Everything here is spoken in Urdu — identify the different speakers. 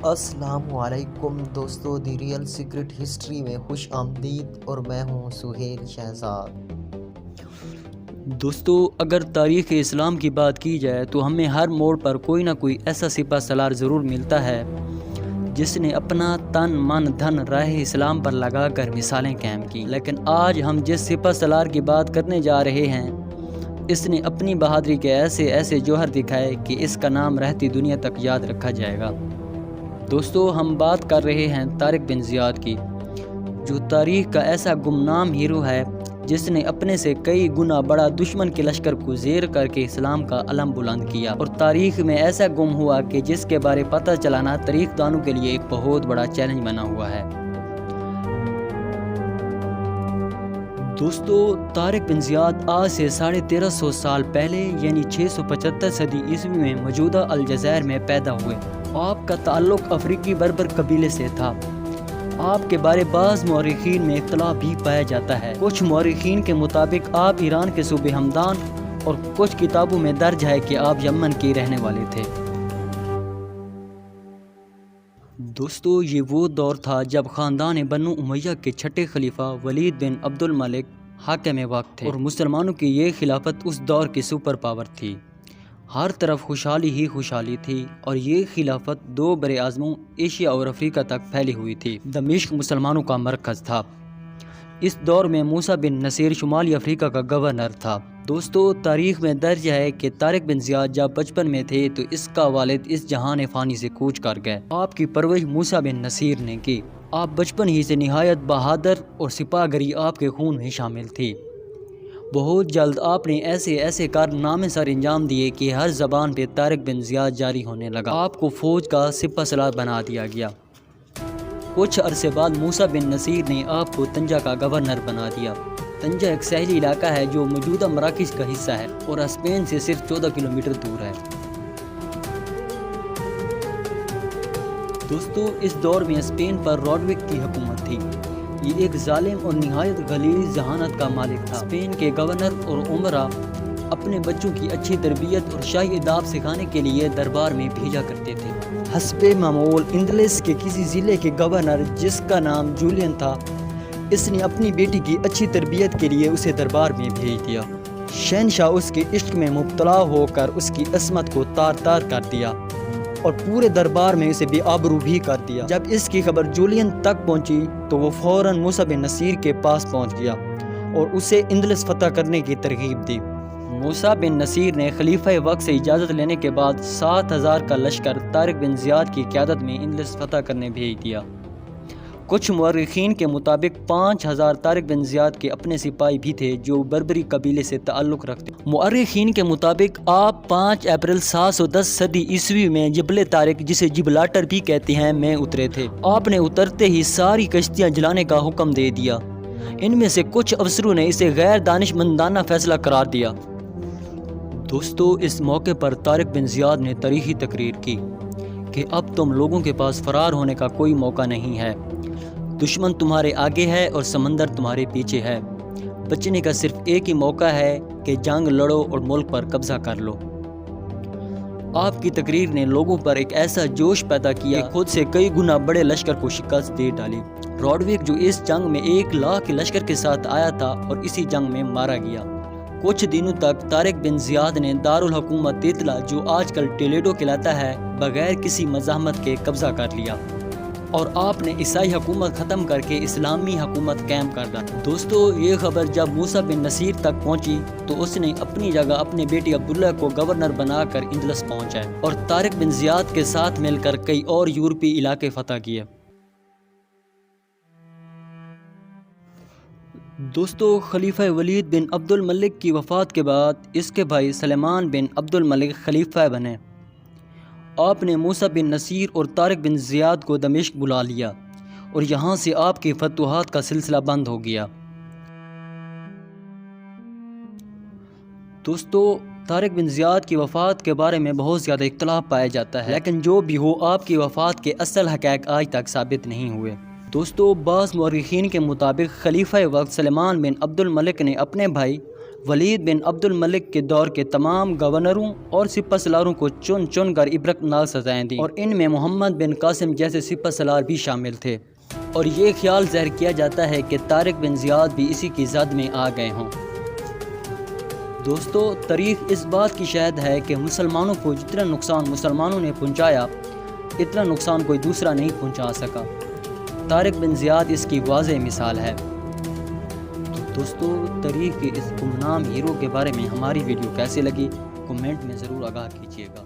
Speaker 1: السلام علیکم دوستو، دی ریئل سیکرٹ ہسٹری میں خوش آمدید، اور میں ہوں سہیل شہزاد۔
Speaker 2: دوستو، اگر تاریخ اسلام کی بات کی جائے تو ہمیں ہر موڑ پر کوئی نہ کوئی ایسا سپہ سالار ضرور ملتا ہے جس نے اپنا تن من دھن راہ اسلام پر لگا کر مثالیں قائم کی، لیکن آج ہم جس سپہ سالار کی بات کرنے جا رہے ہیں اس نے اپنی بہادری کے ایسے جوہر دکھائے کہ اس کا نام رہتی دنیا تک یاد رکھا جائے گا۔ دوستو، ہم بات کر رہے ہیں طارق بن زیاد کی، جو تاریخ کا ایسا گمنام ہیرو ہے جس نے اپنے سے کئی گنا بڑا دشمن کے لشکر کو زیر کر کے اسلام کا علم بلند کیا، اور تاریخ میں ایسا گم ہوا کہ جس کے بارے پتہ چلانا تاریخ دانوں کے لیے ایک بہت بڑا چیلنج بنا ہوا ہے۔ دوستو، طارق بن زیاد آج سے 1350 سال پہلے یعنی 675 صدی عیسوی میں موجودہ الجزائر میں پیدا ہوئے۔ آپ کا تعلق افریقی بربر قبیلے سے تھا۔ آپ کے بارے بعض مورخین میں اختلاف بھی پایا جاتا ہے۔ کچھ مورخین کے مطابق آپ ایران کے صوبے ہمدان، اور کچھ کتابوں میں درج ہے کہ آپ یمن کے رہنے والے تھے۔ دوستو، یہ وہ دور تھا جب خاندان بنو امیہ کے چھٹے خلیفہ ولید بن عبد الملک حاکم وقت تھے، اور مسلمانوں کی یہ خلافت اس دور کی سپر پاور تھی۔ ہر طرف خوشحالی ہی خوشحالی تھی، اور یہ خلافت 2 بر اعظموں ایشیا اور افریقہ تک پھیلی ہوئی تھی۔ دمشق مسلمانوں کا مرکز تھا۔ اس دور میں موسیٰ بن نصیر شمالی افریقہ کا گورنر تھا۔ دوستو، تاریخ میں درج ہے کہ طارق بن زیاد جب بچپن میں تھے تو اس کا والد اس جہان فانی سے کوچ کر گئے۔ آپ کی پرورش موسیٰ بن نصیر نے کی۔ آپ بچپن ہی سے نہایت بہادر، اور سپاہ گری آپ کے خون میں شامل تھی۔ بہت جلد آپ نے ایسے کارنامے سر انجام دیے کہ ہر زبان پہ طارق بن زیاد جاری ہونے لگا۔ آپ کو فوج کا سپہ سالار بنا دیا گیا۔ کچھ عرصے بعد موسیٰ بن نصیر نے آپ کو طنجہ کا گورنر بنا دیا۔ طنجہ ایک ساحلی علاقہ ہے جو موجودہ مراکش کا حصہ ہے، اور اسپین سے صرف 14 کلومیٹر دور ہے۔ دوستو، اس دور میں اسپین پر روڈوک کی حکومت تھی۔ یہ ایک ظالم اور نہایت غلیظ ذہانت کا مالک تھا۔ اسپین کے گورنر اور عمرا اپنے بچوں کی اچھی تربیت اور شاہی اداب سکھانے کے لیے دربار میں بھیجا کرتے تھے۔ حسب معمول اندلس کے کسی ضلع کے گورنر، جس کا نام جولین تھا، اس نے اپنی بیٹی کی اچھی تربیت کے لیے اسے دربار میں بھیج دیا۔ شہنشاہ اس کے عشق میں مبتلا ہو کر اس کی عصمت کو تار تار کر دیا، اور پورے دربار میں اسے بے آبرو بھی کر دیا۔ جب اس کی خبر جولین تک پہنچی تو وہ فوراً موسیٰ بن نصیر کے پاس پہنچ گیا اور اسے اندلس فتح کرنے کی ترغیب دی۔ موسیٰ بن نصیر نے خلیفہ وقت سے اجازت لینے کے بعد 7000 کا لشکر طارق بن زیاد کی قیادت میں اندلس فتح کرنے بھیج دیا۔ کچھ مورخین کے مطابق 5000 طارق بن زیاد کے اپنے سپاہی بھی تھے جو بربری قبیلے سے تعلق رکھتے۔ مورخین کے مطابق آپ 5 اپریل 710 صدی عیسوی میں جبل طارق، جسے جبلاٹر بھی کہتے ہیں، میں اترے تھے۔ آپ نے اترتے ہی ساری کشتیاں جلانے کا حکم دے دیا۔ ان میں سے کچھ افسروں نے اسے غیر دانشمندانہ فیصلہ قرار دیا۔ دوستو، اس موقع پر طارق بن زیاد نے تاریخی تقریر کی کہ اب تم لوگوں کے پاس فرار ہونے کا کوئی موقع نہیں ہے۔ دشمن تمہارے آگے ہے اور سمندر تمہارے پیچھے ہے۔ بچنے کا صرف ایک ہی موقع ہے کہ جنگ لڑو اور ملک پر قبضہ کر لو۔ آپ کی تقریر نے لوگوں پر ایک ایسا جوش پیدا کیا کہ خود سے کئی گنا بڑے لشکر کو شکست دے ڈالی۔ روڈوک، جو اس جنگ میں 1 لاکھ کے لشکر کے ساتھ آیا تھا، اور اسی جنگ میں مارا گیا۔ کچھ دنوں تک طارق بن زیاد نے دارالحکومت تیتلا، جو آج کل ٹولیڈو کہلاتا ہے، بغیر کسی مزاحمت کے قبضہ کر لیا، اور آپ نے عیسائی حکومت ختم کر کے اسلامی حکومت قائم کر دی۔ دوستو، یہ خبر جب موسیٰ بن نصیر تک پہنچی تو اس نے اپنی جگہ اپنے بیٹی عبداللہ کو گورنر بنا کر اندلس پہنچائے، اور طارق بن زیاد کے ساتھ مل کر کئی اور یورپی علاقے فتح کیے۔ دوستو، خلیفہ ولید بن عبد الملک کی وفات کے بعد اس کے بھائی سلیمان بن عبد الملک خلیفہ بنے۔ آپ نے موسیٰ بن نصیر اور طارق بن زیاد کو دمشق بلا لیا، اور یہاں سے آپ کی فتوحات کا سلسلہ بند ہو گیا۔ دوستو، طارق بن زیاد کی وفات کے بارے میں بہت زیادہ اختلاف پایا جاتا ہے، لیکن جو بھی ہو، آپ کی وفات کے اصل حقائق آج تک ثابت نہیں ہوئے۔ دوستو، بعض مورخین کے مطابق خلیفہ وقت سلیمان بن عبد الملک نے اپنے بھائی ولید بن عبد الملک کے دور کے تمام گورنروں اور سپہ سالاروں کو چن چن کر عبرتناک سزائیں دیں، اور ان میں محمد بن قاسم جیسے سپہ سالار بھی شامل تھے، اور یہ خیال ظاہر کیا جاتا ہے کہ طارق بن زیاد بھی اسی کی زد میں آ گئے ہوں۔ دوستو، تاریخ اس بات کی شاہد ہے کہ مسلمانوں کو جتنا نقصان مسلمانوں نے پہنچایا، اتنا نقصان کوئی دوسرا نہیں پہنچا سکا۔ طارق بن زیاد اس کی واضح مثال ہے۔ تو دوستو، تاریخ کے اس گمنام ہیرو کے بارے میں ہماری ویڈیو کیسے لگی، کمنٹ میں ضرور آگاہ کیجیے گا۔